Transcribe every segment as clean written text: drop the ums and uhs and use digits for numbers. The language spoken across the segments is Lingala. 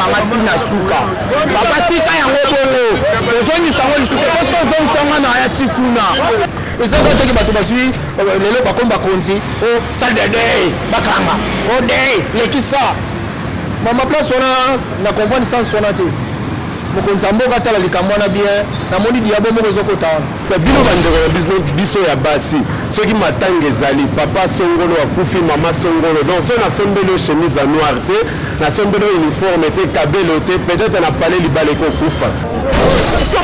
kanga tina suka papa tika yango bongo ozongisa yango lisusu po so ozongisa yango na ya tikuna ezaka teke bato bazwi lelo bakomba konzi o salle de deuil bakanga o deuil lekisa mama place wana na comprendre sans wana te mokonzi mboka tala likambo wana bien namoni diabo moko ezokota wana sa bino bandeko biso ya basi soki matanga ezali papa songolo akufi mama songolo donc so nasombeli chemise ya noire te nasombeli uniforme te kabelo te peut-être na pale libala ekokufa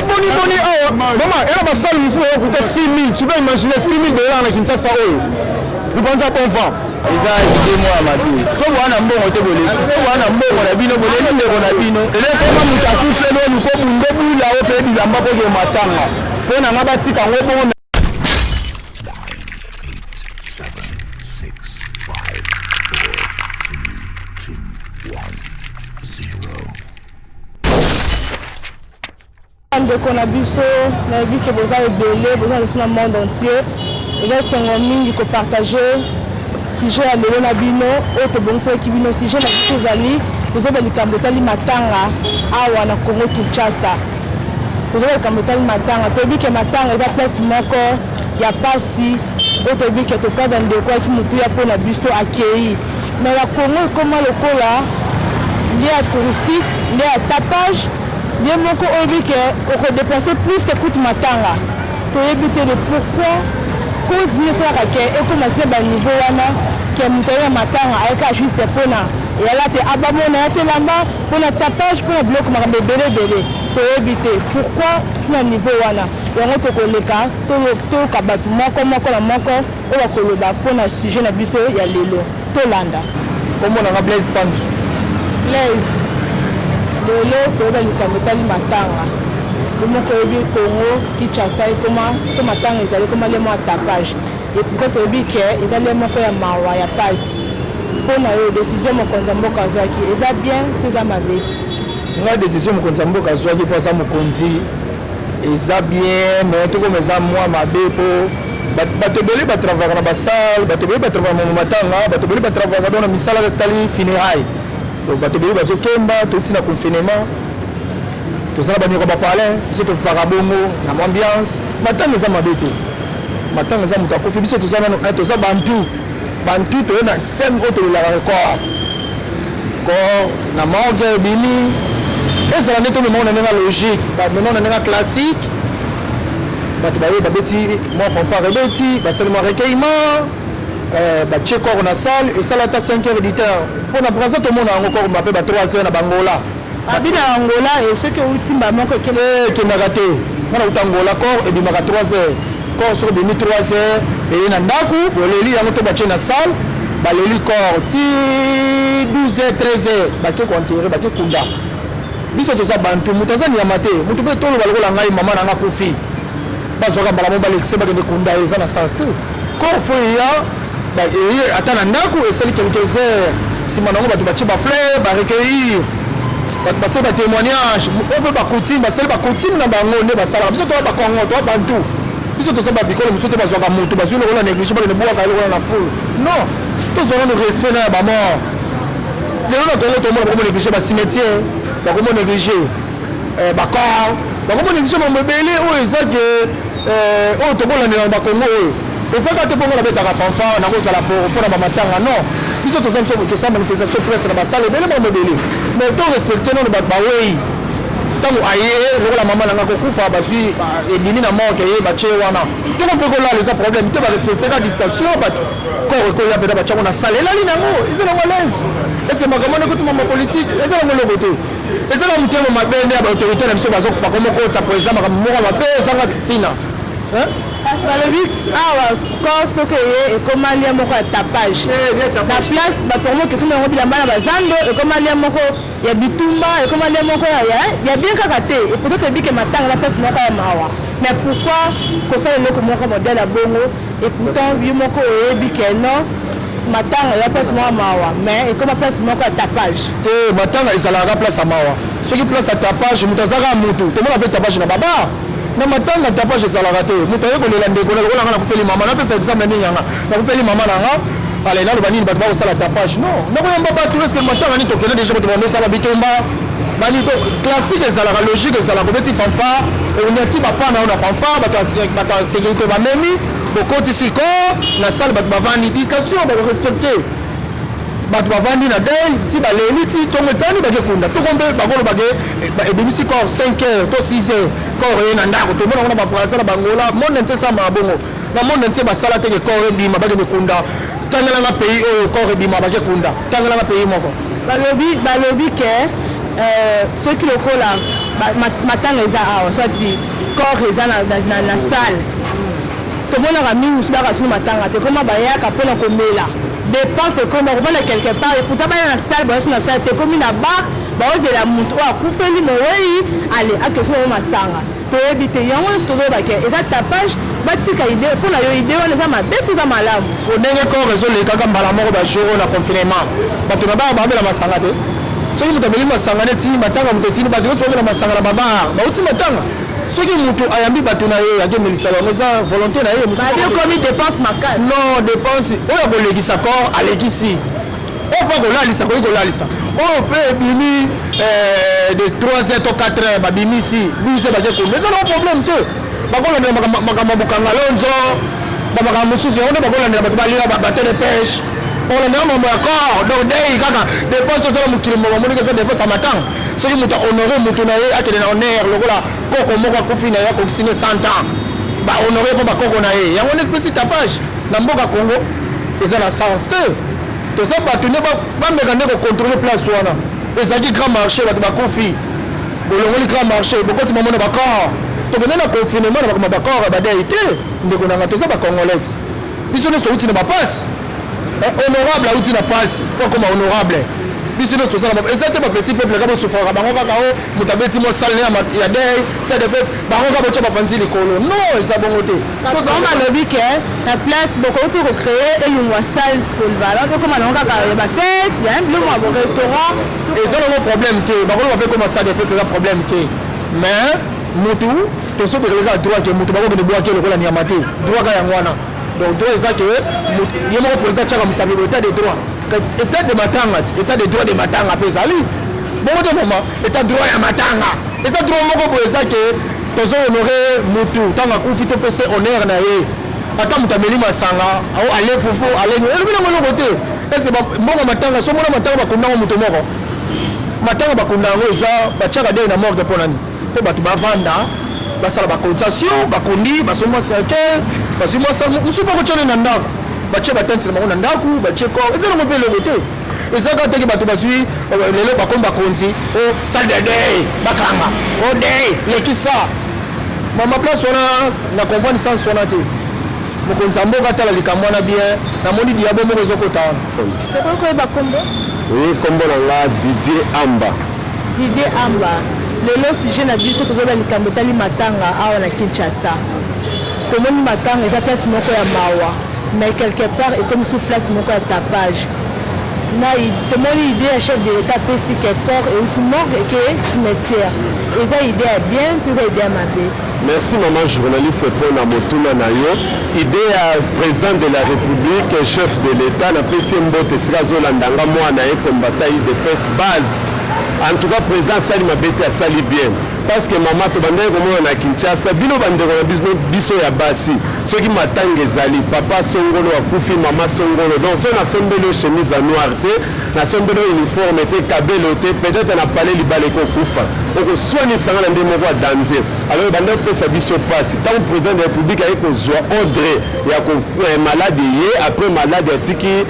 boni awa mama ena basali mosusu oyokuta 6000 tu peux imaginer 6000 dollars na Kinshasa oyo lipanza bon vent eza ide mwa mabe so bwana mbongo te boleki so bwana mbongo na bino boleli ndeko na bino elekoma moto akushe lolu ko bunde bula o pe bilamba koke matanga mpo nanga batika ngo bongo ndeko na biso nayebi ke boza ebele boza lesu na monde entier eza sengo mingi kopartage sujet ya lelo na bino oyo tobongiselaki bino sujet na biso ezali tozoba likambo etali matanga awa na Congo Kinshasa tozoba likambo etali matanga toyebi ke matanga eza place moko ya pasi oyo toyebi ke tokada ndeko yaki motuya mpo na biso akei mais na Congo ekoma lokola lie ya touristique lie ya tapage bien moko oyebi ke okodepense plus que coûte matanga toyebi te de pourquoi cause nyonso kaka ke ekomasi na baniveau wana ke moto ya matanga ayeka juste mpona eyala te abamona ya te elamba mpona tapage mpona biloko makambo ebele toyebi te pourquoi tina niveau wana yango tokoleka toyoka bato moko na moko oyo bakoloba mpona sujet na biso ya lelo tolanda omonanga Blaise Pandu Blaise lelo toyoba likambo etali matanga moko oyebi Congo Kinshasa ekoma so matanga ezali ekoma lemo ya tapage epuka toyebi ke ezali moko ya mawa ya pasi mpona oyo décision mokonzi ya mboka azwaki eza bien to eza mabe nga décision mokonzi ya mboka azwaki mpo aza mokonzi eza bien mais tokoma eza mwa mabe mpo bato ebele batravaka na basale bato ebele batravaka na matanga bato ebele batravaka don na misala etali funérailles donc bato ebele bazokemba toti na confinement tozala banyoko bapalin biso tofaka bongo na ambiance matanga eza mabe te matanga eza moto akufi biso toza bantu toye na système oyo tolelaka corps na morgue ebimi ezala nde tomemao na ndenge logique bamemao na ndenge classique bato baye babeti mwa fanfare ebeti basali mwa recueillement batie corps na salle esala ata 5 heures du temps mpo na braza tomona yango corps mape ba 3 heures na bangola abi na angola soki outimba moko ekendaka te wana uta angola corps ebimaka 3 heures corps soki ebimi 3 heures eye na ndako boleli yango to batie na salle baleli corps ti 12 heures 13 heures bake koenterre bake kunda biso toza bantu moto aza nyama te moto mpe toloba lokola ngai mama nanga kofi bazwaka mbala mo balekise bakende kunda eza na sens te corps fo eya ata na ndako esali quelques heures nsima nango bato batie bafleur barecueillir bato basali batémoignage oyo mpe bacoutume basali bacoutume na bango nde basalaka biso toa bakongo toa bantu biso toza babikolo mosusu te bazwaka moto bazwi lokola néglige bakende bwaka lokola na foule non tozwaka no respect na ya bamort lelo na kongo tomona bakomo néglige bacimetière bakomo néglige bacor bakomo néglige mambo ebele oyo eza ke oyo tokolandela na bakongo oyo ezaka te mpongo nabetaka fanfare nakozala mpona bamatanga non biso toza manifestation presse na basala ebele mambo ebele mais to respecte nono bato bawei ntango aye lokola mama nanga kokufa bazwi ebimi na morgue ye batie wana toko mpe kolala eza problème te barespecteka distanciation bato corps ekoya mpena batiango na sale elali nango eza nango lese ese makambo wana ekoti mama politique eza nango eloko te eza na motema mabe nde ya baautorité na biso bakomokotisa po eza makambo moko mabe ezanga ntina parce balobi awa corps soki eye ekoma lia moko ya tapage na place bato yango kesoma yango bilamba na bazando ekoma lia moko ya bitumba ekoma lia moko ya bien kaka te peut-être ebike matanga na place moko ya mawa mais pourquoi kosala eloko moko modele ya bongo et pourtant yo moko oyebi ke non matanga ya place moko ya mawa mais ekoma place moko ya tapage te matanga ezalaka place ya mawa soki place ya tapage moto azaka mutu tomona mpe tapage na baba na matanga tapage ezalaka te moto aye kolela ndeko na lokola nga nakufeli mama napesa exemple nini yanga nakufeli mama nanga ale naloba nini bato bakosala tapage non nakoyamba bato eske matanga nini tokende deja bato bandosala bitumba baniko classique ezalaka logique ezalaka kobeti fanfare onyati bapana oyo na fanfare bato ya sécurité bamemi bokotisi corps na salle bato bavandi distanciation bakorespecte bato bavandi na deuil ti baleli ti ntongo etani bakekunda tokombe bakolo bake ebimisi corps 5 heures to 6 heures corps eye na ndako tomona kuna baprasa na bangola monde ntie esambaka bongo na monde ntie basala teke corps ebima bakende kunda tangelanga pays oyo corps ebima bakekunda tangelanga pays moko balobi ke soki lokola matanga eza awa swati corps eza na salle tomonaka mingi mosu baka sunu matanga te koma bayaka mpona komela dépense ekoma kovanda quelque part et pourtant baya na salle bayosu na salle te komi na bar baozela motu oyo akufeli mowei ale akesu bango masanga toyebi te yango nyonso tozoyebake eza tapage batika ide mpona yo ide wana eza mabe to eza malamu so ndenge corps ezolekaka mbala moko bajour oyo na confinement bato na baa babela masanga te soki moto ameli masanga neti matanga moto etini bato nyonso babela masanga na babar bauti matanga soki moto ayambi bato na ye akemelisa yango eza volonté na ye komi dépense makasi non dépense oyo akolekisa corps alekisi oyo mpo kolalisa koki kolalisa oyo mpe ebimi de 3 heures to 4 heures babimisi 12 heures bakekunda eza nao problème te bakolandela makambo bokanga lonzo bamakambo mosusu yango nde bakolandela bato balira babateau de pêche bakolandela mambo ya corps donc dei kaka dépense ozala mokili mo bamoniki eza dépense ya matanga soki moto ahonore motu na ye akende na honneur lokola koko moko akufi na ye akokisine 100 ans bahonore mpo bakoko na ye yango nde epesi tapage na mboka congo eza na sens te toza bato nde bameka nde kocontrole place wana ezalaki grand marché bato bakufi bolongoli grand marché bokoti mamona bacor tokende na confinement na bakoma bacor badei te ndeko nanga toza bacongolais biso nyonso touti na bapasi honorable auti na pasi po akoma honorable biso nyonso tozala eza te bapetit peuple ka bosufraka bango kaka o moto abeti mosale ya dei sa de fete bango ka botya bapanzi likolo non eza bongo te tozango balobi ke na place bokoki mpe kocreye elongo ya salle polyvalente okoma nango kaka ya bafete ya biloko ya borestaurant eza nango problème te bakoloba mpe koma salle de fete eza problème te mais mutu tosobekele kaka droit ke mutu bakokende bwaki lokola nyama te droit ka yango wana donc droit eza ke ye moko président tiaka mosabelo état de droit état de matanga état de droit de matanga mpe ezali bongo te mama état droit ya matanga eza droit moko boye eza ke tozo honore mutu ntango akufi topese honneur na ye ata moto ameli masanga ale fufu aleni elobi nango eloko te estce mbongo matanga so mona matanga bakundango moto moko matanga bakunda yango eza batiaka dei na morgue mpo nani mpo bato bavanda basala bacotisation bakundi basomwa cercueil basomwa sango mosusu bakotyane na ndako batie batantisa bango na ndako batie corps eza nango mpe eloko te eza kaka teke bato bazwi lelo bakomi bakonzi o salle de dei bakanga o dei lekisa mama place wana na comprendre sens wana te mokonzi ya mboka atala likambo wana bien namoni diabo moko ezokota wana tokoki koyeba kombo oui kombo na nga Didier Amba lelo sujet na biso tozoba likambo etali matanga awa na Kinshasa tomoni matanga eza place moko ya mawa mais quelque part ekomi sous place moko ya tapage tomoni idée ya chef de l'état apesi ke corps euti morgue eke cimetière eza idée ya bien to eza idée ya mabe. Merci maman journaliste mpona motuna na yo idée ya président de la république chef de l'état napesi mbote esika azolandanga mwana ye kombata idps base en tout cas président asali mabe te asali bien parce que mama tobandaki komona na Kinshasa bino bandeko na biso ya basi soki matanga ezali papa songolo akufi mama songolo donc so nasombeli yo chemise ya noire te nasombeli yo uniforme te kabelo te peut-être na pale libala ekokufa okoswanisanga na nde moko ya danger alors ebandaki kopesa biso mpasi ntango président de la république aye kozwa ordre ya malade ye après malade atiki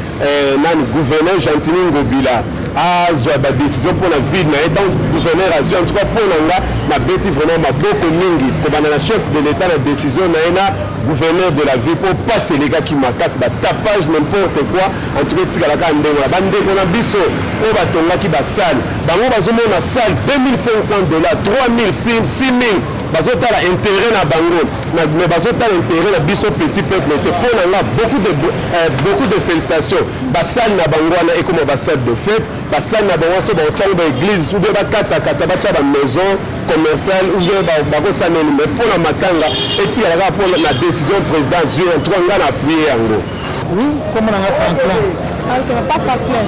nani gouverneur Gentini Ngobila azwa badécision mpona ville na ye donc gouverneur azwi en tout cas mpona nga nabeti vraiment maboko mingi kobanda na chef de l'état na décision na ye na gouverneur de la ville mpo pasi elekaki makasi batapage n'importe quoi en tout cas etikalaka ndenge wana bandeko na biso oyo batongaki basale bango bazomona sale 2500 dollars 3000 6000 bazotala intérêt na bango mais bazotala intérêt na biso petit peuple te mpo na nga beaucoup de félicitations basale na bango wana ekoma basale de fête basale na bango so baotiango baéglise ou bien bakatakata batia bamaison commerciale ou bien bakosaneli mais mpo na matanga etikalaka mpo na décision président zwi en tout cas nga na appuye yango oui komona nga Franklin papa Franklin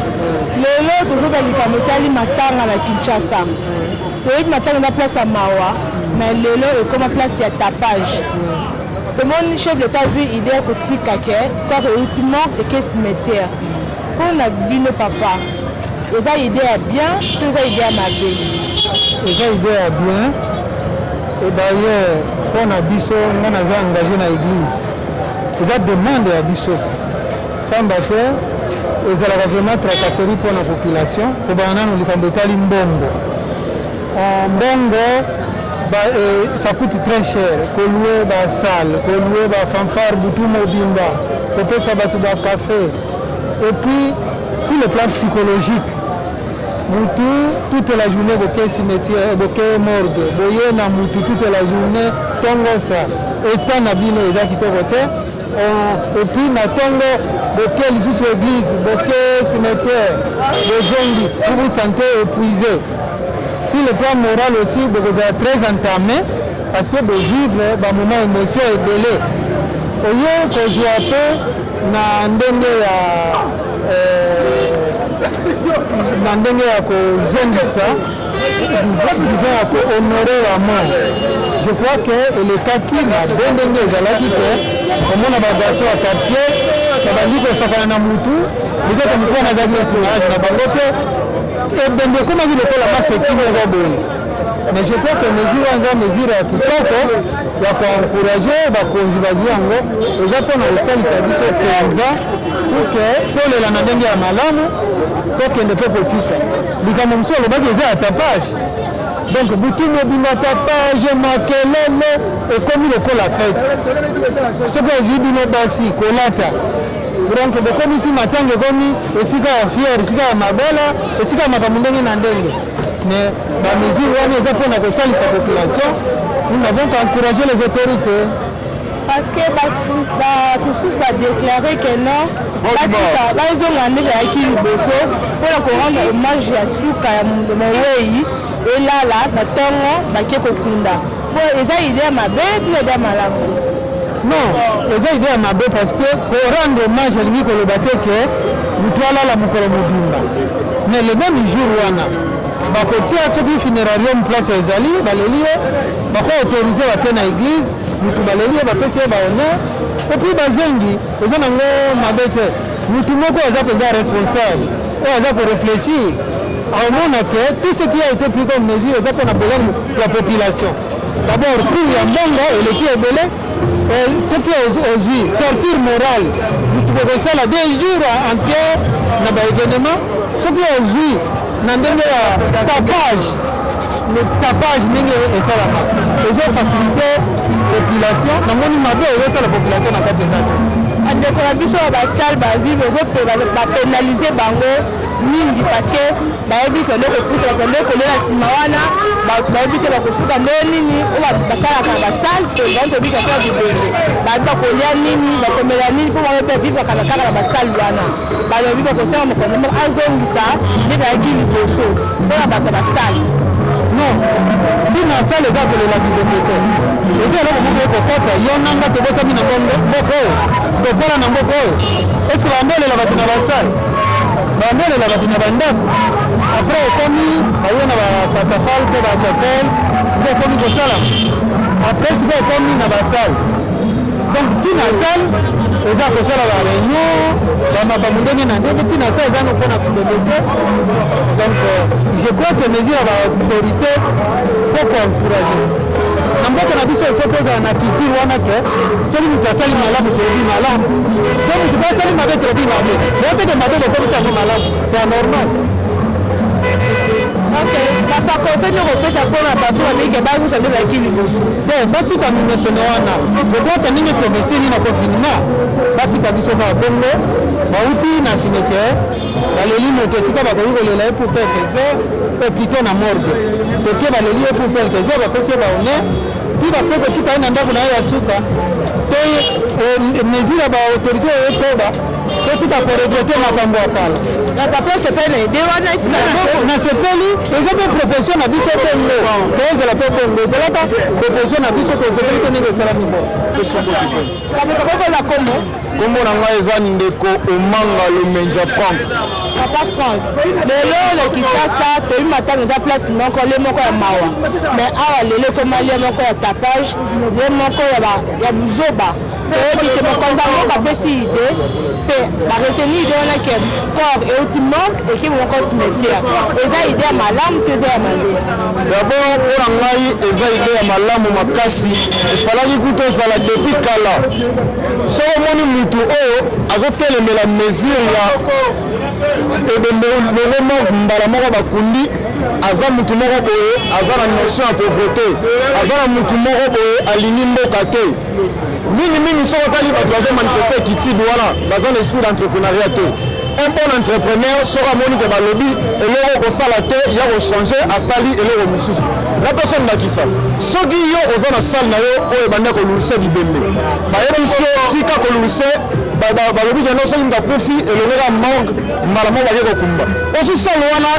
lelo tozoba likambo etali matanga na Kinshasa toyebi matanga na place ya mawa mais lelo ekoma place ya tapage tomoni chef de l'état vu idée kotika ke kaka euti mort eke cimetière mpona bino papa eza idée ya bien to eza idée ya mabe eza idée ya bien et d'ailleurs mpona biso nga naza engagé na église eza demande ya biso pamba te ezalaka vraiment tracasserie mpona population kobana nano likambo etali mbongo mbongo ça coûte très cher kolouer basale kolouer bafanfare butu mobimba kopesa bato bacafé et puis sur le plan psychologique mutu toute la journée boke cimetière boke morgue boye na mutu toute la journée tongosa eta na bino eza kitoko te et puis na tongo boke lisusu église boke cimetière bozongi vous vous sentez épuisé. Sur le plan moral aussi vous êtes très entamé parce que vous vivez un moment émotion et délai au lieu que je appelle na ndenge ya kozongisa disons ya kohonore la mort. Je crois que elekaki na ndenge ezalaki te omona bagarso ya quartier babandi kosakana na mutu likota mutu wana azalaki entourage na bango te ebembe ekomaki lokola maseki moko boye. Mais je crois que mesure wana eza mesure ya kitoko ya koencourage bakonzi bazwi yango eza mpona kosalisa biso penza pour que tolela na ndenge ya malamu tokende mpe kotika likambo mosusu alobaki eza ya tapage donc butu mobimba tapage makelele ekomi lokola fete soki ozwi bino basi kolata donc bokomisi matanga ekomi esika ya fiere esika ya mabala esika ya makambo ndenge na ndenge mais bamesure wana eza mpona kosalisa population nous n'avons qu'encourager les autorités parce que basusu badéclaré que non bazonga ndenge yaki liboso mpona korendre hommage ya suka ya mowei elala na ntongo bake kokunda po eza idée ya mabe to eza malamu non eza idée ya mabe parce que korendre hommage elingi koloba te ke mutu alala mokolo mobimba mais le même jour wana bakotia soki funerarium place ezali baleli ye bakoautorize bate na église mutu baleli ye bapesi ye bahonneur epuis bazengi eza nango mabe te mutu moko aza mpenza responsable oyo aza korefléchir aomona ke tout ce qui a été pris comme mesure eza mpona besoin ya population d'abord prix ya mbongo eleki ebele soki ozwi torture morale mutu kokosala 2 jours entier na baévénement soki ozwi na ndenge ya tapage ndenge esalaka ezofacilite population namoni mabe ezosala population na kati eza te bandeko na biso ya basale bavive bapénalize bango mingi parce que bayebi kende kofuta bakende kolela nsima wana bato bayebi te bakofuta nde nini oyo basalaka na basale tozali tobika te bibende bayebi bakolia nini bakomela nini mpo bango mpe vivaka na kaka na basale wana balobi bakosala mokonzi moko azongisa nde bayaki liboso mpona bato ya basale non ntina asala eza kolela bibende te eza eloko moko ekokota yo nanga tobotami na mboka oyo tokola na mboka oyo eske bandolela bato na basale bandolela bato na bandako apres ekomi baye na bapatafale mpe bachapele nde ekomi kosala apres siko ekomi na basale donc ntina asale eza kosala bareunion bamakambo ndenge na ndenge ntina asale eza no mpona kibembe te donc je crois que mesure ya baautorité faut koencourage na mboka na biso ifo tozala na culture wana ke soki mutu asali malamu tolobi malamu so mutu mpe asali mabe tolobi mabe leo teke mabe bokomisa yango malamu c'est anormal ok papa conseil nyoko opesa mpona bato bameke bazosa nde bayaki liboso te batika mimesene wana tokoka ndenge tomesini na confinement batika biso ba bongo bauti na cimetière baleli moto esika bakoki kolela ye pour quelques heures mpe plutôt na morgue toke baleli ye pour quelques heures bapesi ye bahonneur puis bape kotika ye na ndako na ye ya suka to mesure ya baautorité oyo etoba totika koregrete makambo ya kala na papa sepele ide wana nasepeli eza mpe proposition na biso mpe ngo toezala mpe bongo ezalaka proposition na biso tozepeli mpe ndenge esalami bo kamotokokola kombo kombo na ngai eza ndeko omanga lomenja frank papa frank lelo na kinshasa toyi matanga eza place moko le moko ya mawa mais awa lelo ekoma lie moko ya tapage le moko ya buzoba toyebi te mokonzi moko apesi ide mpe bareteni ide wana ke corps euti manque ekibi moko cimetière eza ide ya malamu te eza ya mabe d'abord mpona ngai eza ide ya malamu makasi efalaki kuta ezala depuis kala soki omoni mutu oyo azotelemela mesure ya ebembelongo mbala moko bakundi aza mutu moko boye aza na notion ya pauvreté aza na mutu moko boye alingi mboka te mingimingi soki otali bato bazomanifeste kitidi wana baza na esprit d'entrepreneuriat te un bon entrepreneur soki amoni ke balobi eloko kosala te ya kochange asali eloko mosusu na mpe ndakisa soki yo oza na sale na yo oyo ebanda kolulisa bibembe bayebisi yo tika kolulise balobi kendo soki mutu akufi elongeka morgue mbala moko bake kokumba osi sale wana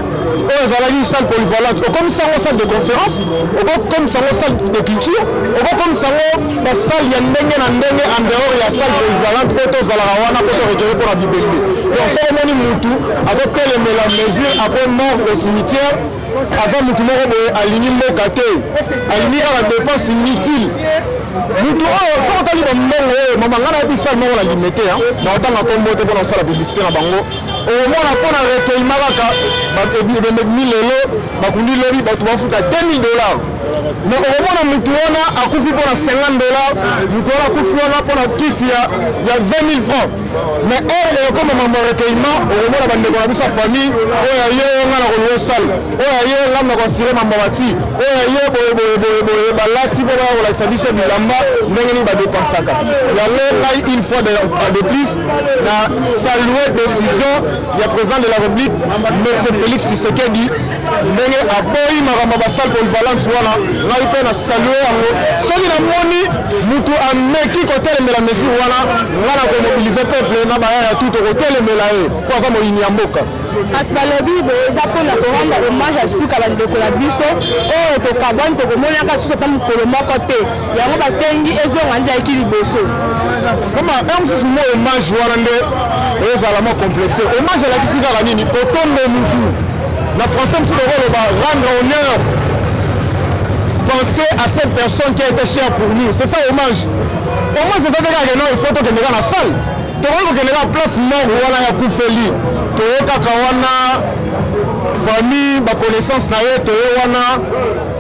oyo ezalaki sale polyvalente okomisango salle de conférence okokomisango salle de culture okokomisango basale ya ndenge na ndenge en dehors ya salle polyvalente mpo tozalaka wana mpo torekere mpona bibembe donc soki omoni mutu akotelemela mesure après mort au cimetière aza mutu moko boye alingi mboka te alingi kaka dépense inutile mutu oyo soki otali bambongo oyo mama ngai nayebi sale moko na limete naotanga kombo te mpona kosala publicité na bango omona mpona recueillement kaka ebememi lelo bakundi lobi bato bafuta 2000 $. Mais okomona mutu wana akufi mpona 50 $, mutu wana akufi wana mpona kisi ya 20 000 francs. Mais oyo ekoma mambo ya recueillement okomona bandeko na biso ya famille oyo aye nga na kolue sale oyo aye nga na konsire mambo bati oyo aye boye balati mpo baya kolakisa biso bilamba ndenge nini badepensaka yango ngai une fois de plus na salue décision ya président de la République M. Félix Tshisekedi ndenge aboyi makambo basale polyvalente wana ngai mpe na salue yango soki namoni mutu ameki kotelemela mesure wana ngai na komobilize peuple na bayaya tu tokotelemela ye po aza moyini ya mboka kasi balobi boye eza mpona korendre hommage ya suka bandeko na biso oyo tokabwani tokomonaka susu ata mokolo moko te yango basengi ezonga nde ayeki liboso koma mosusu mo hommage wana nde ezala mo complexe hommage elakisi kaka nini kotombe mutu na français mosusu okoloba rendre honneur penser à cette personne qui a été chère pour nous c'est ça hommage hommage eza te kaka no il faut tokendeka na salle tokoki kokendeka place mort wana ya kufeli toye kaka wana famille baconnaissance na ye toye wana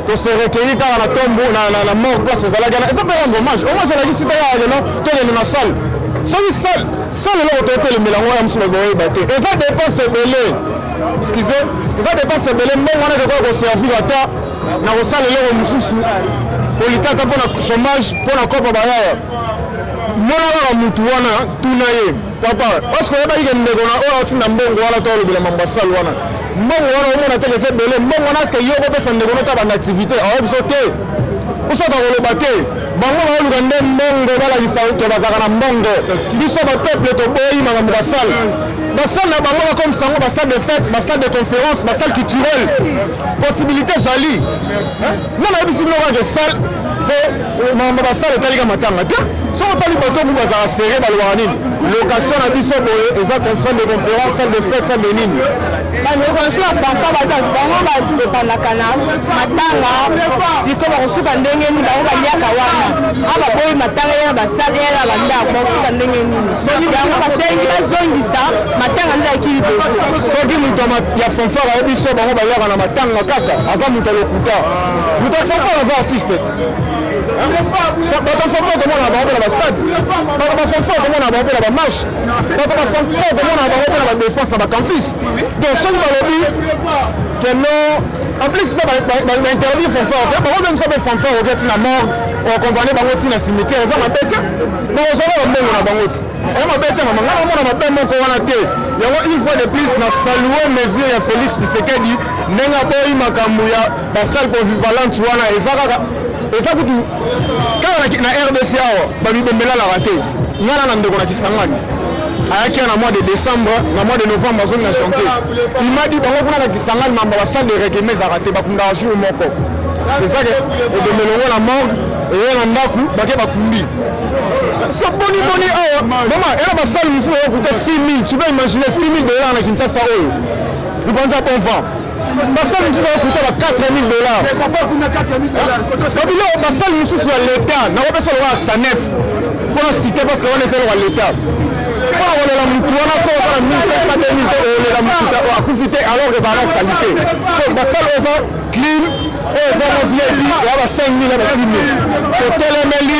tose recueilli kaka na tombo na mort place ezalaki wana eza mpe rendre hommage elakisi te kaka keno tokende na salle soki salle eloko totelemela ngo ya mosusu bakoyeba te eza dépense ebele excuse eza dépense ebele mbongo wana ekoki koservir ata na kosala eloko mosusu polite ata mpona chômage mpona kopa bayaya mona kaka mutu wana tuna ye papa parceke oyebaki ke ndeko na oyo atina mbongo wana to olobela mambo asale wana mbongo wana omona te kese ebele mbongo wana aske yo kopesa ndeko no ta banda activité awa biso te osoka koloba te bango baoluka nde mbongo balakisa ke bazalaka na mbongo biso bapeuple toboyi makambo basale na bango bakomisango basale de fête basale de conférence basale culturelle possibilité ezali nga nayebisi bino kaka sale mpe makambo basale etalika matanga te soki otali bato oku bazala sere balobaka nini location na biso boye eza salle de conférence salle de fête salle de nini bandeko ya fanfa bango badepandaka na matanga siko bakosuka ndenge nini bango baliaka wana a baboyi matanga yana basale yana bandako bakosuka ndenge nini yango basengi bazongisa matanga nde ayaki liboso soki moto ya fanfare ayebi so bango baliaka na matanga kaka aza moto ya lokuta moto ya fanfare aza artiste bato fanfare komona bango mpe na bastade bato bafanfare komona bango mpe na bamarche bato bafanfare komona bango mpe na badéfense na bacampus donc soki balobi keno en plus mpe bainterdire fanfare te bango mpe moso mpe fanfare oke ntina mort okompagne bango ntina cimetière eza mabe te nakozala bambongo na bango ti eza mabe te mama ngai namona mabe moko wana te yango une fois de plus na salue mesure ya Félix Tshisekedi ndenge aboyi makambo ya basale polyvalente wana eza kaka eza kutu kaka na RDC awa babibombelalaka te ngana na ndeko na Kisangani ayaki na mois de décembre na mois de novembre azongi na chantier il m'a dit bango kuna na Kisangani mamba ba salle de réquiem ezaka te bakunda jour moko ezaka edemelongo na morgue eye na ndaku bake bakundi parce que boni awa mama ena ba salle musu oyo kuta 6000 tu peux imaginer 6000 dollars na Kinshasa oyo libanza bon vent basali mosusu okuta ba 4000 dollars babilo basali mosusu ya leta nakopesa lokola sa nef mpona cité parce que wana eza lokola leta mpona kolela mutu wana so ozala 1500 te oyolela mutu akufi te alors ezala na salite so basali oyo eza clean oyo eza mo vip eya ba 5000 na ba 6000 totelemeli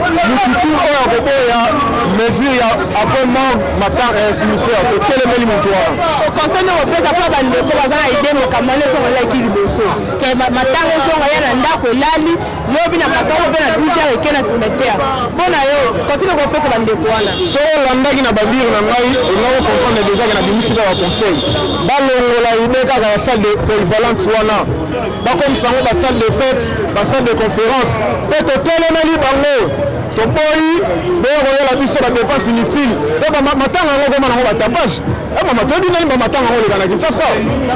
mututu oyo akoboya mesure ya après mort cimetière totelemeli mutu wana conseil no kopesa mpo bandeko baza na ide mokambo wana ezongo elaki liboso ke matanga ezongo ya na ndako elali lobi na matango mpe na 12 heures eke na cimetière mpona yo conseil no kopesa bandeko wana so olandaki na babire na ngai engako comprendre déjà ke na bimisi kaka conseil balongola ide kaka ya salle de polyvalente wana bakomisango basalle de fête basalle de conférence mpe totelemeli bango toboyi boyokoyela biso badepense inutile mpe matanga yango koma nango batapage mama toyebi nani bamatanga yango oleka na Kinshasa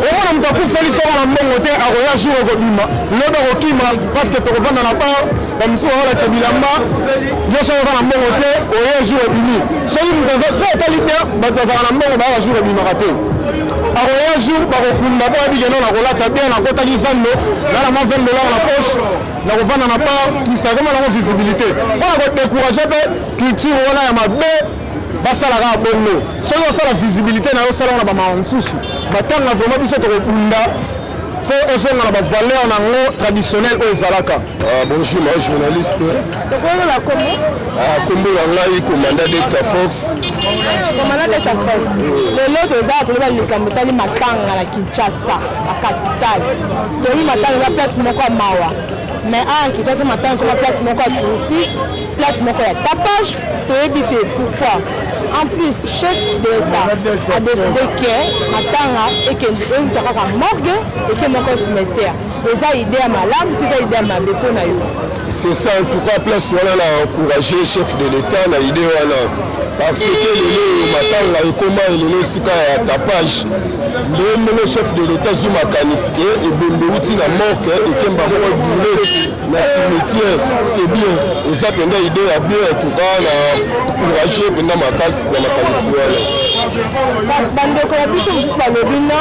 omona moto akufeli soko na mbongo te akoya jour okobima lobi akokima parceke tokovanda na bar bamosusu bakolakisa bilamba yo soko oza na mbongo te oya jour obimi soki moto so etali bien bato bazala na mbongo bayaka jour obimaka te akoya jour bakokunda mpo yabikeno nakolata bien nakotaki zando nana mwa 20 dollars na poche nakovanda na bar tusakoma nango visibilité mpona kodécourage mpe culture wana ya mabe basalaka bongo soki osala visibilité na yo osala wana bamama mosusu batanga vraiment biso tokobunda mpo ozonga na bavaleur nango traditionnel oyo ezalaka. Bonjour, moi journaliste. Kombo na ngai commandant Delta Force. Commandant Delta Force. Lelo toza toloba likambo tali matanga na Kinshasa, la capitale. Toli matanga na place moko ya mawa. Mais en Kinshasa matanga comme place moko ya touristique, place moko ya tapage, toyebi te pourquoi. En plus, chef de l'État a décidé que matanga et que une kaka morgue et que moko cimetière. Oza idée à malam, tu as idée à ma beko na yo. C'est ça, en tout cas, place on a encouragé le chef de l'État, la idée parce que le matanga et comment il est sika ya tapage. Le chef de l'État Zuma Kaniske et Bembouti na morgue et Kemba moko direct na cimetière, c'est bien. Et ça pendant idée à bien en tout cas encouragé pendant ma casse dans la Kaniske. Bandeko ya biso mosusu balobi no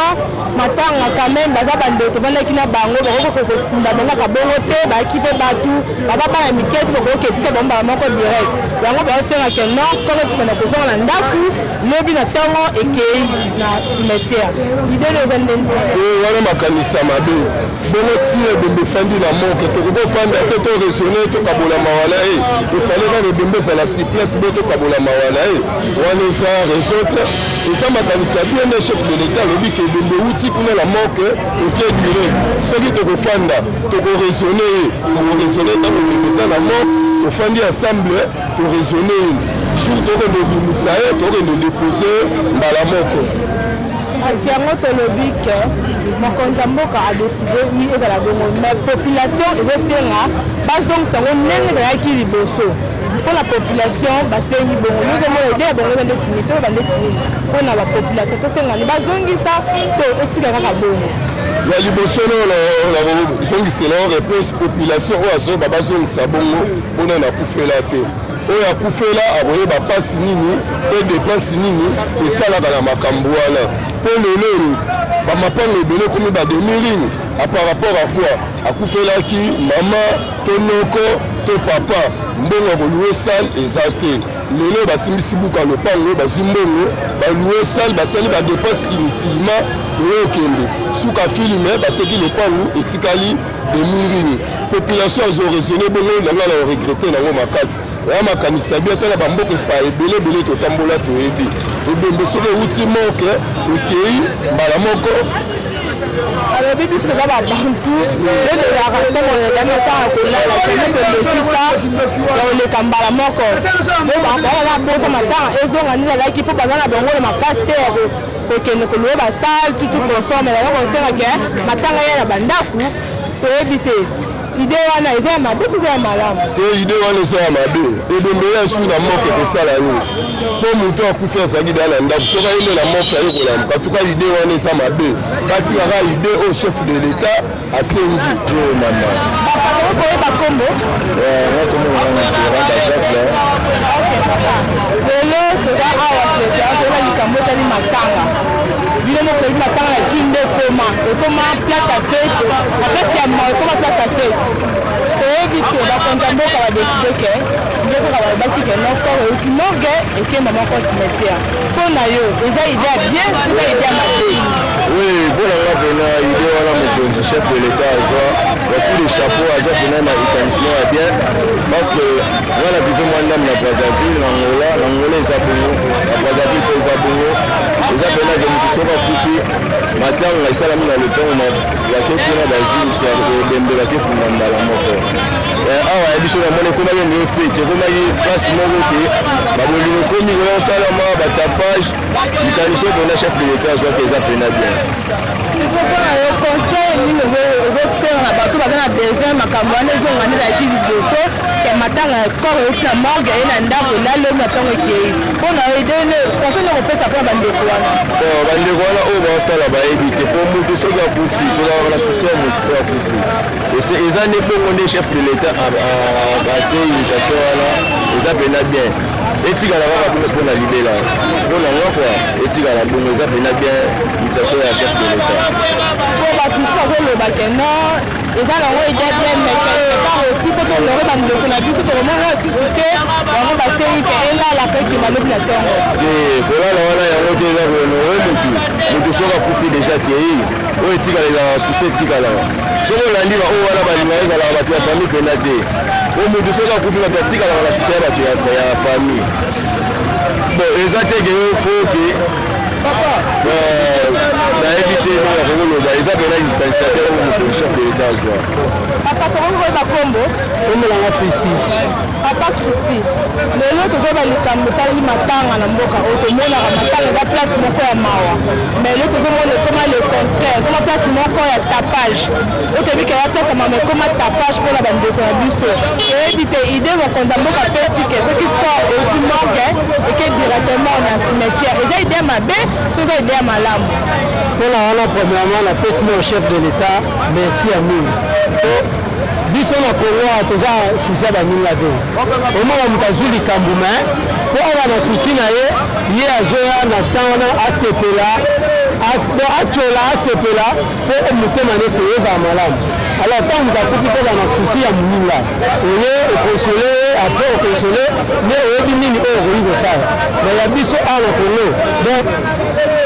matanga quand même baza bandeko bandaki na bango bakokokunda bangaka bongo te baki mpe batu bababana miketi bakoketika bango bala moko direct yango baosengaka no koko tukana kozonga na ndaku lobi na ntango ekei na cimetière ide loza ndeni wana makanisa mabe bongo tie ebembe efandi na moke tokokofanda te toresone tokabola mawala ye efale kaka ebembe ezala si place bo tokabola mawala ye wana eza raison te eza makanisa bien na chef de l'état alobi ke ebembe uti kuna na moke okie direct soki tokofanda tokoresone ye tokoresone ntango ebembe eza na moke tofandi ensemble toresone ye jour tokende obimisa ye tokende depose mbala moko kasi yango tolobi ke mokonzi ya mboka adeside wi ezala bongo mais population ezosenga bazongisa yango ndenge ezalaki liboso mpona population basengi bongo nyozomona ide ya bongo eza nde fini to bande fini mpona bapopulation tosengani bazongisa to etika kaka bongo ya liboso nazongisela réponse population oyo azoba bazongisa bongo mpona nakufela te oyo akufela aboyeba mpasi nini mpe depense nini esalaka na makambo wana mpo lelo bamapango ebele komi bademiline par rapport à quoi akufelaki mama to noko to papa mbongo akolue sale eza te lelo basimbisi buka lopango bazwi mbongo balue sale basali badepense inutilement oyo okende suka filme bateki lopango etikali demiline population azoresone bongo nanga na oregrete nango makasi oya makanisa bia tala bamboka epa ebele totambola toyebi ebembe soki euti moke ekei mbala moko alobi biso toza babantu ezolaka ntango elani otanga kolala tene tolekisa ya koleka mbala moko baana bosa matanga ezonga nini alaki mpo baza na bango na makasi te ya kokende kolue basale tutu konsome yango kosengaka matanga ye na bandaku toyebi te idée wana eza ya mabe to eza ya malamu te idée wana eza ya mabe ebembeli esu na moke kosala nini mpo moto akufi azalaki deya na ndako soki ayende na moke aye kolamuka tuka idée wana eza mabe katikaka idée oyo chef de l'état asengi jo mama koyeba kombo lelo toza awa seta toza likambo etali matanga bino moko ebi matanga na kinde ekoma place ya fete na place ya ma ekoma place ya fete toyebi te bakonza mboka badeside ke nde kaka balobaki ke nokoro euti morgue ekemba moko cimetière mpo na yo eza ide ya bien eza ide ya mabe oui mpona nga mpena ide wana mokonzi chef de l'état azwa bacoup de chapeau azwa mpena na établissement ya bien parce que nga na vive mwa ndambe na brazzaville na ngola eza bongo na brazzaville mpe eza bongo eza mpena ke motu soki akufi matanga esalami na lopango bake kuna bazingisa ebembe bake funga mbala moko awa ya biso namoni ekomaki ndio fete ekomaki place moko te babolingo ekomi osalama batapage likaniso mpena chef de l'état azwaki eza mpena bien mpona yo conseil nini ozosera na bato baza na besoin makambo wana ezonga nde zalaki liboso ke matanga corps euti na morgue aye na ndako elalomi na ntango ekei mpona yo idene conseil nde kopesa mpona bandeko wana bandeko wana oyo basala bayebi te mpo motu soki akufi tozalaka na susi ya motu soki akufi eza nde mpongo nde chef de l'état atie initiation wana eza mpena bien etikala kaka mpona libela mpona nga kua etikala bongo eza mpena bien initiation ya chef de l'état po bato mosusu bazoloba ke non eza nango ide bien mais quelque part aussi po tolore bandeko na biso tokomona lisusu te yango basengi ke elalaka ekima lobi na ntongo kolala wana yango te eza konowe motu soki akufi deja kei oyo etikala ezalaka susi etikalaka soki olandi oyo wana balinga ezalaka bato ya famille mpena te oyo motu soki akufi bato atikalaka na susi ya bato ya famille bon eza te ke foke nayebi te nanga kokoloba eza mpena likanisiateur oyo moto chef de l'état azwa papa tokoki koyeba kombo omelanga Chrissy papa Chrissy lelo tozoba likambo etali matanga na mboka oyo tomonaka matanga eza place moko ya mawa mais lelo tozomona ekoma le contraire ekoma place moko ya tapage oyo toyebi ke eza place ya mama ekoma tapage mpona bandeko na biso toyebi te ide mokonzi ya mboka apesi ke soki corps euti morgue eke directement na cimetière eza ide ya mabe to eza ide ya malamu mpona wana premièrement napesi na chef de l'état merci ya mingi biso na Congo toza susi ya baninga te omona moto azwi likambo me mpo awa na susi na ye azoya na ntan wana asepela atyola asepela mpo motema nese ezala malamu alors ntango moto akufi mpoza na susi ya moninga oye okonsole apres okonsole nde oyebi nini oyo okoki kosala me ya biso awa na Congo donc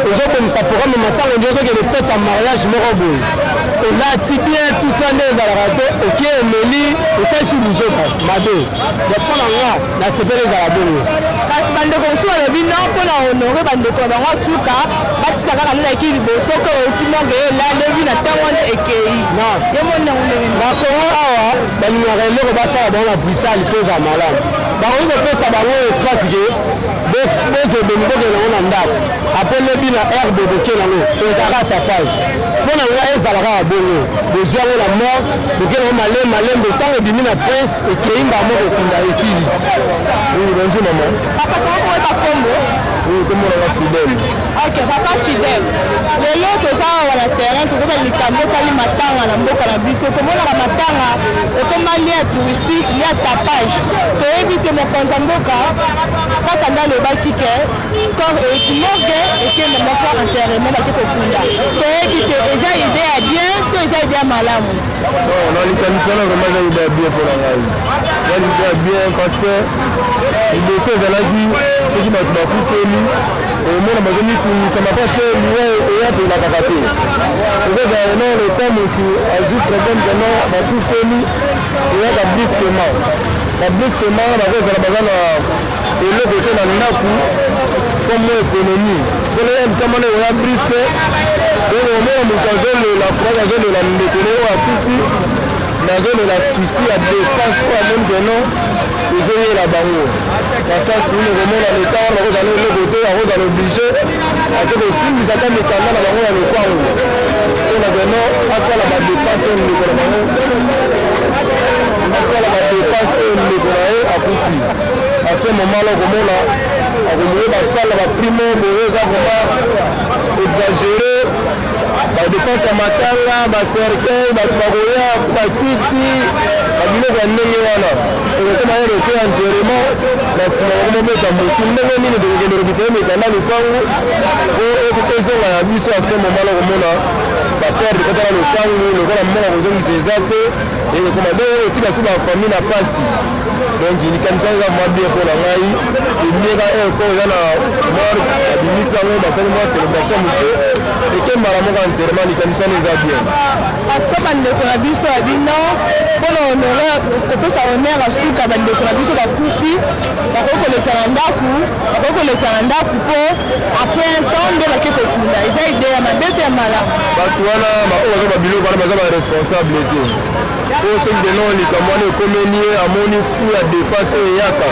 ozobomisa programme matango nde ozokende fete ya mariage moko boye olati bien tout ça nde ezalaka te oki emeli esalisi luzoka mabe mpona nga nasepeli ezala bongo kasi bandeko mosusu balobi no mpona honore bandeko na bango suka batika kaka nde naki liboso ko euti morgue elalebi na ntango wana ekei ye monango ndenge na Congo awa balingaka eloko basala bango na brutal mpo ezala malamu bakoki kopesa bango espace ke bozobemi bokende yango na ndako apres lebi na herbe boke nango ezalaka tapage mpona nga ezalaka ya bongo bozwi yango na mort bokende yango malembe ntango ebimi na prince ekei mbamo kokunda esili bonjour mama papa tokokoyeba kombo komonaka fidèle ok papa fidèle lelo toza awa na terrain tozoba likambo etali matanga na mboka na biso tomonaka matanga ekoma lia touristique lia tapage toyebi te mokonzi ya mboka kaka nde alobaki ke corps euti morgue ekende moko enterrement bake kokunda toyebi te eza ide ya bien to eza ide ya malamu na likanisi wana vraiment eza ide ya bien mpona ngai eza ide ya bien parce que liboso ezalaki soki bato bakufeli omona bazomitungisa mapase liwa eyapelakaka te ekozala non le temps motu azwi problème vraiment bakufeli eyaka brusquement babrusquement bakozala baza na eloko te na ndako somo économie sikoyo ya mtamana eya briske donc omona moto azolela kuraga azolela ndeko ne oyo akufi me azolela susi ya dépense oyo amoni keno ezoyela bango basasi ine komona leta wana bakozala eloko te akozala oblige ake kosimbisa ata mikanda na bango ya lopango mpona vraiment asala badepense oyo ndeko na bango asala badepense oyo ndeko na ye akufi ase momala komona akomoye basala baprimo boye eza vraiment exagéré badepense ya matanga bacercueil bato bakoya bakiti babiloko ya ndenge wana ekokoma ye loke ya enterrement na nsima bakomobeta motu ndenge nini tokokende kokiteye mikanda lopango ezonga ya biso ase momala komona baperde kotala lopango lokola mbongo kozongisa eza te ekokoma donc otika so bafamille na pasi donc likanisa eza mwa bien mpo na ngai semieka eko eza na mort abimisi yango basali mwa célébration moke ekembala moko enterrement likanisa wana eza bien parceke bandeko na biso ya bino mpona honore kopesa honere asuka bandeko na biso bakufi bakoki kolekisa na ndaku bakoki kolekisa na ndaku mpo apres un temps nde bake kokunda eza ide ya mabe te ya mala bato wana oyo baza babiloko wana baza baresponsable te po soki deno likambo wana ekomeli ye amoni ku ya dépense oyo eyaka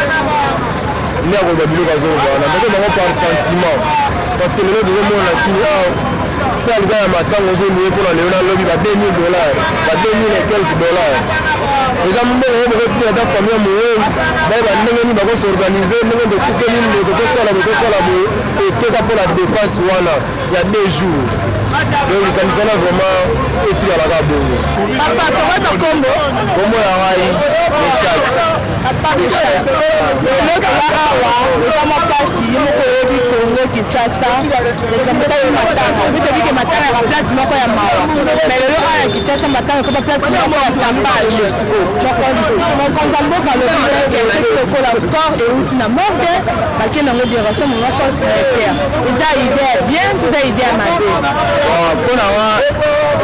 nde akoyeba biloko azoloba wana ndenge bango par sentiment parce que lelo tozomona kini salga ya matango ozoluye mpona lelo nalobi ba 2000 $, ba 2000 et quelques dollars eza mbongo oyo bokotikela ata famille moyeyi bayeba ndenge nini bakosorganize ndenge tokukeli ndeko tosala ekeka mpo na dépense wana ya 2 jours donc likanisa wana vraiment esikalaka bongo papa tokota kombo kombo ya ngai meshak lelo toza awa eza mwa place ye moko oyebi kongo kinshasa ekamboka ye matanga bitobike matanga yaka place moko ya mawa mais lelo awa ya kinshasa matanga ekoma place moko ya tapage mokonzi ya mboka alobi eke lokola corps euti na morgue bake nango direction moko cimetière eza ide ya bien toza ide ya mabe mpona nga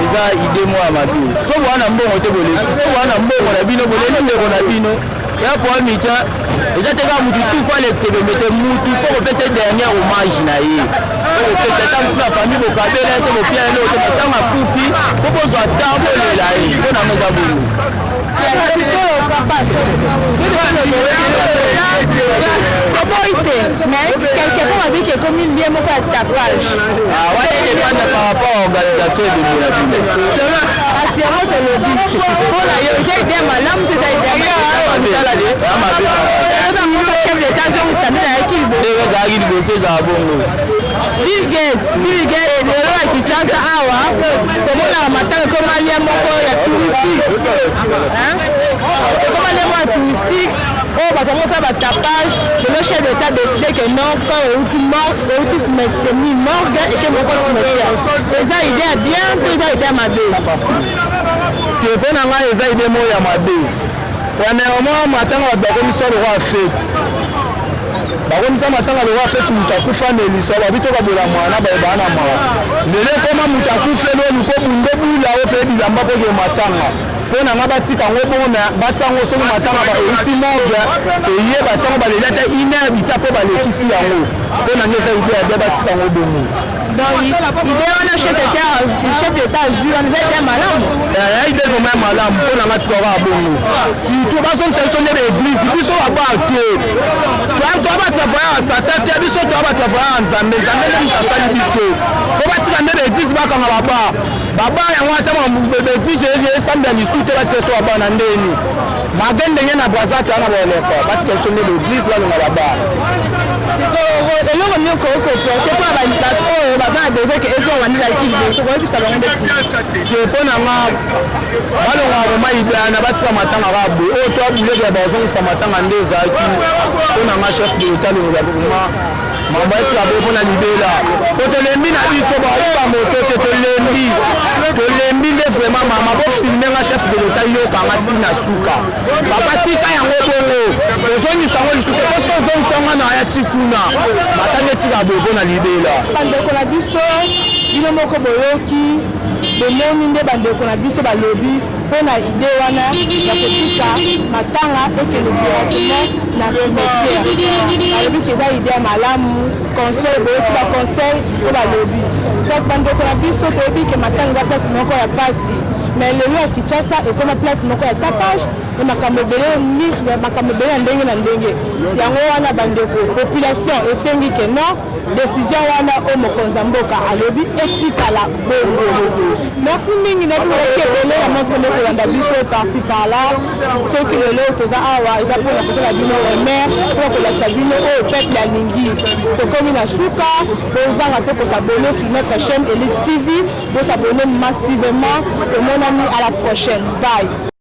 eza ide mo ya mabe so bowana mbongo te boleki so bowana mbongo na bino boleli ndeko na bino ya poa mika eza teka mutu tufu alexebemete mutu fo kopesa dernier hommage na ye fo kopesa ta mutu na famille bokabela te bopiana nde otema ntango akufi fo bozwa ntan bolela ye mpo nango eza bolo mais quelque part avec que comme il y a mon tapage wana dépendre par rapport à l'organisation de la ville assurement de lobby voilà yo j'ai idée malam tu as idée chef d'état zone samina yakilbo Bill Gates lelo ya Kinshasa awa komona matanga koma lia moko ya touristique koma lia moko ya touristique oyo bakomosa batapage lelo chef d'état décide que non quand euti cimetière morgue eke moko cimetière eza ide ya bien to eza ide ya mabe te mpo na ngai eza ide moko ya mabe premièrement matanga bato bakomisa lokwa fete bakomisa matanga lokwa fete moto akufa na eliso babi to babola mwana bayebaa na mawa lelo ekoma moto akufeli oyo luko bunde bula oyo mpe bilamba koke matanga mpo na nga batika yango bongo batiango soki matanga baeuti morgue eye batiango balela ata iner bita mpo balekisi yango mpo na nga eza ide ya bia batika yango bongo donc ide wana chef d'état azwi wana eza ide ya malamu ide vraimen ya malamu mpo na nga tika kaka bongo surtout bazongisa biso nde baeglise biso babake toa bato bavoya ya satan te biso toa bato bavoya ya nzambe nzambe nde moto asali biso fo batika nde baeglise bakanga baba yango ata baeglise esambe ya lisu te batika biso baba na ndeni mage ndenge na braza toa na baoleka batika biso nde baeglise balonga baba eloko nyonso okoporte mpona bato oyo baza na besoin ke ezowandela kiliboso koyebisa bango nde ke mpo na nga balongaka koma izana batika matanga kaka boye oyo to abuleke bazongisa matanga nde ezalaki mpo na nga chef de l'état longolaka koma mambo etika boye mpo na libela po tolembi na biso baoba moto te tolembi nde vraiment mama bofilme nga chef de l'état yokanga ntina suka papa tika yango bongo tozongisa yango lisu te poso ozongisa nga na ya tikuna matanga etika boye mpo na libela bandeko na biso bino moko boyoki bomoni nde bandeko na biso balobi mpo na ide wana ya kotika matanga ekende directement na cimetière balobi ke eza ide ya malamu conseil boyoki baconseil mpo balobi donc bandeko na biso toyebi ke matanga eza place moko ya pasi mais lelo ya Kinshasa ekoma place moko ya tapage makambo ebele ya ndenge na ndenge yango wana bandeko population esengi ke non décision wana o mokonzi ya mboka alobi etikala bongo. Merci mingi na biloko ebele ya mwasi ndeko kolanda biso par-ci par-là soki lelo toza awa eza mpona kosala bino remer mpona kolakisa bino oyo peuple alingi tokomi na suka bozanga to kosabone sur notre chaîne Elite TV bosabone massivement tomonani à la prochaine. Bye.